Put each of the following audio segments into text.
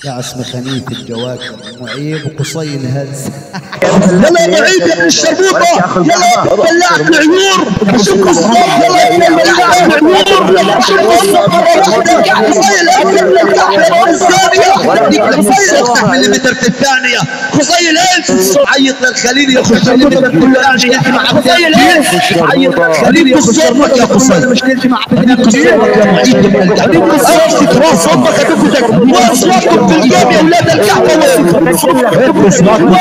يا اسم خنيف الجواكر معيب وقصي الهز. يلا معيب يا ابن الشربوطه، يلا بلعت العيور شوف الصوت، يلا بلعت العيور شوف الصوت مره واحده قصي الهز الثانيه مليمتر في الثانيه قصي الهز عيط للخليل يا خش مليمتر في الثانيه مع قصي الهز عيط للخليل يا خش يا قصي مش نمشي مع يا معيب راس امك هتفوتك واصواتكم في الجيم يا ولاد الكعبه وين اصواتكم في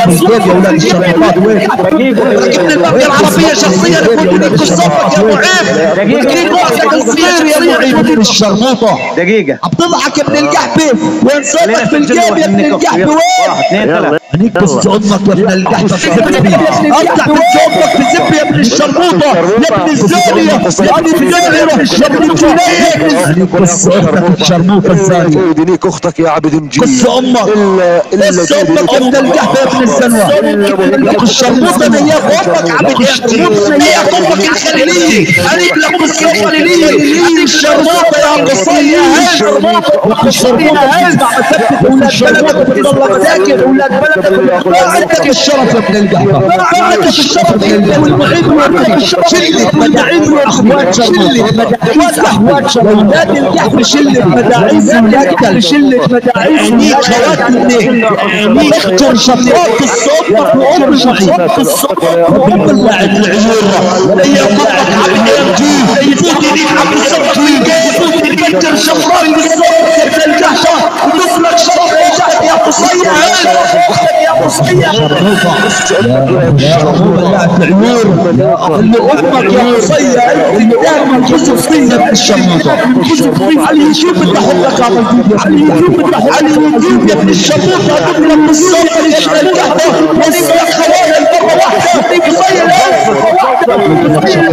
الجيم يا ولاد الشربوطات وين ابن المافيا العربيه شخصيا يفوتني قصتك يا معيب دقيقه الصغير يا معيب ابن الشربوطه دقيقه بتضحك ابن القحبه وين صوتك في الجيم يا ابن القحبه وين هنيك بس امك يا ابن القحبه افتح بصوتك في الزب يا ابن الشربوطه يا ابن الزانيه يا ابن الزانيه يا ابن الشربوطه هنيك بس امك الشربوطه الزانيه ودينيك اختك يا عبد مجيد بس امك بس امك يا ابن القحبه يا ابن الزنوه الشربوطه نياك امك عبد الشربوطه نياك امك الخليليه هنيك لك بس الخليليه هنيك الشربوطه يا قصي يا هل الشربوطه هل اولاد بلدك بتضل مساكن اولاد بلدك ما عندك الشرف يا ابن القحبه ما عندك الشرف والمعيد وعندك الشرف شله مداعيز واخوات شربوطه اخوات شربوطه نادي القحبه شله مداعيز وياكل شله مداعيز وياكل اختر شفاط الصوت وام المعيد وام اللاعب العيور هي قطعت عبد يمجيد يفوت يديك عبد الصبح يفوت يفجر شفاط بالصوت يا القحبه وتصلك شرف يا قصير يا قصير اللاعب العيور اللي امك يا قصير اللي دائما جزء فينا بالشربوطه على اليوتيوب بتحطك على اليوتيوب يا ابن الشربوطه تضرب بالصوت يا ابن القحبه ونسمع خوالي مره واحده قصير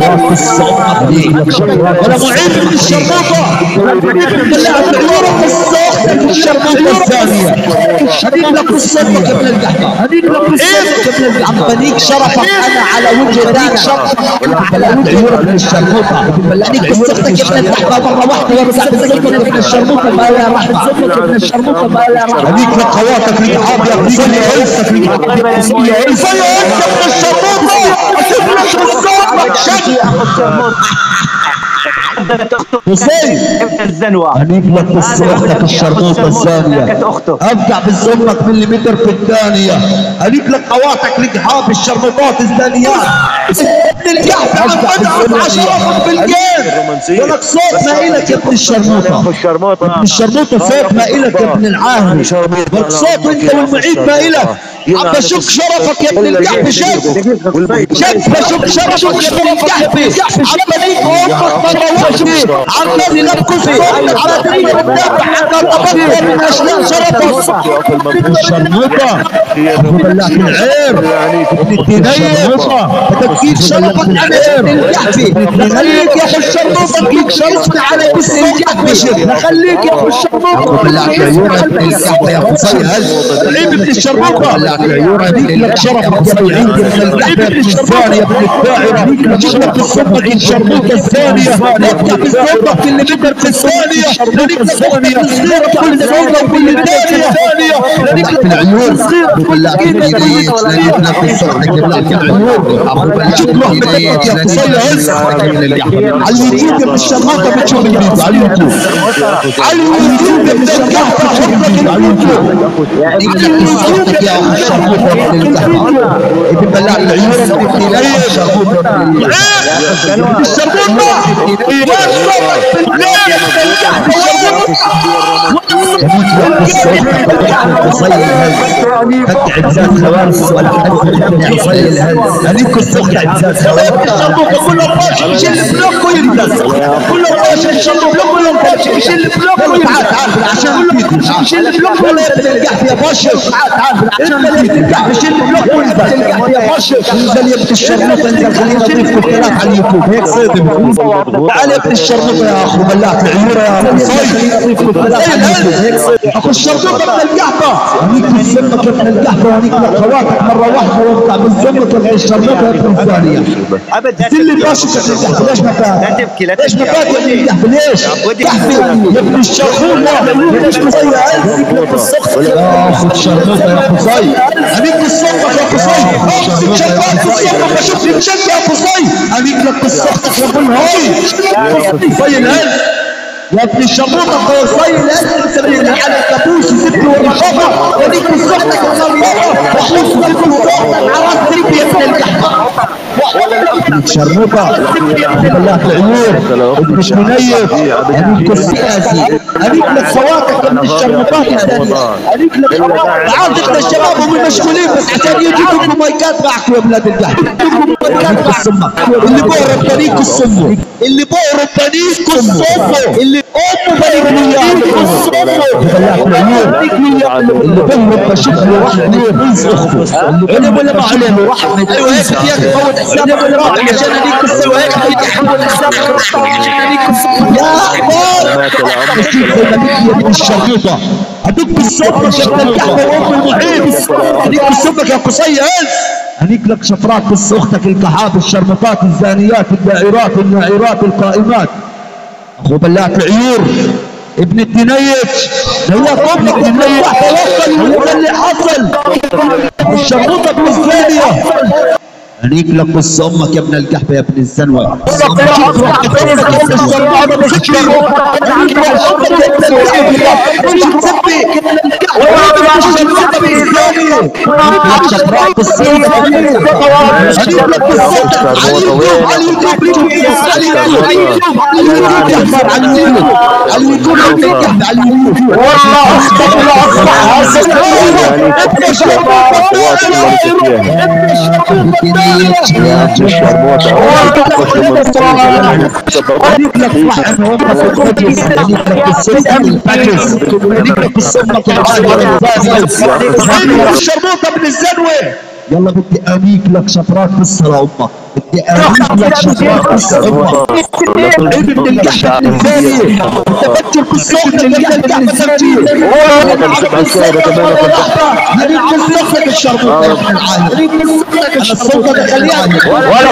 ولا معيد من الشربوطه اللاعب العيور بالصوت يا ابن الشربوطه الثانيه هذيك لك الصدق يا ابن القحبه هذيك لك الصدق يا ابن القحبه بنيك شرفك انا على وجه ذاك شرفك على وجه ابن الشربوطه بلعنيك بصدقك يا ابن القحبه مره واحده وارجع بصدقك يا ابن الشربوطه ما لا راح بصدقك يا ابن الشربوطه ما لا راح هذيك لك خواتك العاب يا قصي عزك العاب يا ابن الشربوطه اسمك بالصوت شد حسين الزنوة هنيك لك بس اختك الشربوطه الثانيه ابدع بالزمك مليمتر في الثانيه هنيك لك قواتك القحاب الشربوطات الثانيات ابن القحبه ابدع شرفك بالجيم ولك صوت ما الك يا ابن الشربوطه ابن الشربوطه صوت ما الك يا ابن العاهر ولك صوت انت والمعيد ما الك عم بشك شرفك يا ابن القحبه شد بشك شرفك يا ابن القحبه عم بنيك امك مره واحده عمال نبكس على تريد الدافع حتى تبطل من اشلاء شرفك الشربوطه ابو بلاك العير الشربوطه تكفيك شرفك على ابن القحبه خليك يا اخو الشربوطه تكفيك شرفك على ابن القحبه خليك يا اخو الشربوطه بلاك عيور ابن القحبه يا قصي هل عيب ابن الشربوطه بلاك عيور هذيك لك شرفك يا ابن العيد ابن القحبه ابن الثاني يا ابن الداعر هذيك لك شرفك الصبح الشربوطه الثانيه ابدع بالصوت اللي بدر في الثانيه هذيك الثانيه صغيره كل صوره كل الثانيه هذيك العيون صغيره كل الثانيه في الصوت لك العيون ابو بلاك يا قصي هز على اليوتيوب ابن الشربوطه بتشوف الفيديو على اليوتيوب ابن القحبه على اليوتيوب يا اخو الشربوطه ابن القحبه ابن بلاك العيون ابن الشربوطه فتح عزاز خوارس ولا حد يصل الهز هذيك السخة عزاز خوارس الشربوطه كله فاشل يشيل البلوك وينزل كله فاشل يشيل البلوك وينزل يشيل البلوك وينزل عشان يشيل البلوك ولا ابن القحبه يا فاشل عشان ابن القحبه يشيل البلوك وينزل يا فاشل انزل يا ابن الشربوطه انزل خلينا نضيف كوكتيلات على اليوتيوب هيك صيدم تعال يا ابن الشربوطه يا اخو بلاك العيوره يا قصي اخو الشرطوطه ابن القحبه هنيك بالسمك ابن القحبه وهنيك لخواتك مره واحده وارجع بالسمك ابن الشرطوطه ابن الثانيه اللي باشك ابن القحبه ليش ما فات؟ ليش ما فات يا ابن القحبه ليش؟ قحبه يا ابن الشرطوطه ليش قصي يا اخو الشرطوطه يا قصي هنيك بالسمك يا قصي شفاف بالسمك بشوف يمشك يا قصي هنيك لك بالسخطك يا ابو الهوي قصي الهز يا ابن الشرطوطه قوسي الاسد مسمين على الكابوس وسبت والرقابه وليك بالسخطك الغليظه وحوش بالكل صوتك عراس تريك يا ابن القحبه ابن الشرطوطه بالله العيور ابن منيف هنيك السياسي هنيك لك فواكه ابن الشرطوطات الثانيه هنيك لك عادة الشباب هم مشغولين بس عشان يجيبوا مايكات معكم يا اولاد القحبه مايكات معكم اللي بقرا بطريق السمو اللي بقرا بطريق السمو اللي امه بني اللي بهرب بشوف له رحمه يبوس اخته علم ولا ما علم رحمه ايوه هيك بدي اياك تفوت حسابك بالراحه عشان هذيك السوى هيك بدي احول حسابك عشان هذيك يا اخبار يا ابن الشرطوطه هدوك بالصوت شفت القحبه وام المحيط هديك بالسمك يا قصي هنيك لك شفرات بس اختك الكحاب الشرمطات الزانيات الدائرات الناعرات القائمات اخو بلات العيور ابن الدنيش هو قبلك ابن الوحده وصل هو اللي حصل الشرموطه ابن الزانيه هنيك لك بص امك يا ابن القحبه يا ابن الزنوه يا ابن الشرموطة الشرموطة ابن الزنوة يلا بدي انيك لك شفرات بالصلاة امك بدي انيك لك شفرات بالصلاة امك ابن القحبة الثانية تفكر بالصوت اللي قاعد تسجيل هنيك بالصوت الشرموطة يا ابن العالم هنيك بالصوت الصوت دخليها ولا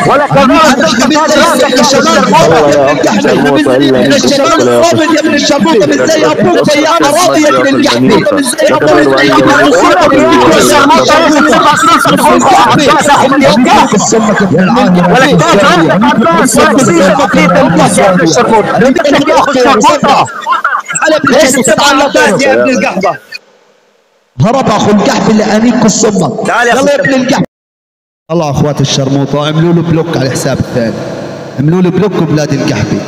ولا كمان يا ابن الشرموطه من زي ابوك زي اراضي يا ابن القحبه هرب اخو القحبه اللي انيك الصمك يلا يا ابن القحبه الله اخوات الشرموطه اعملوا له بلوك على حساب الثاني اعملوا له بلوك بلاد القحبه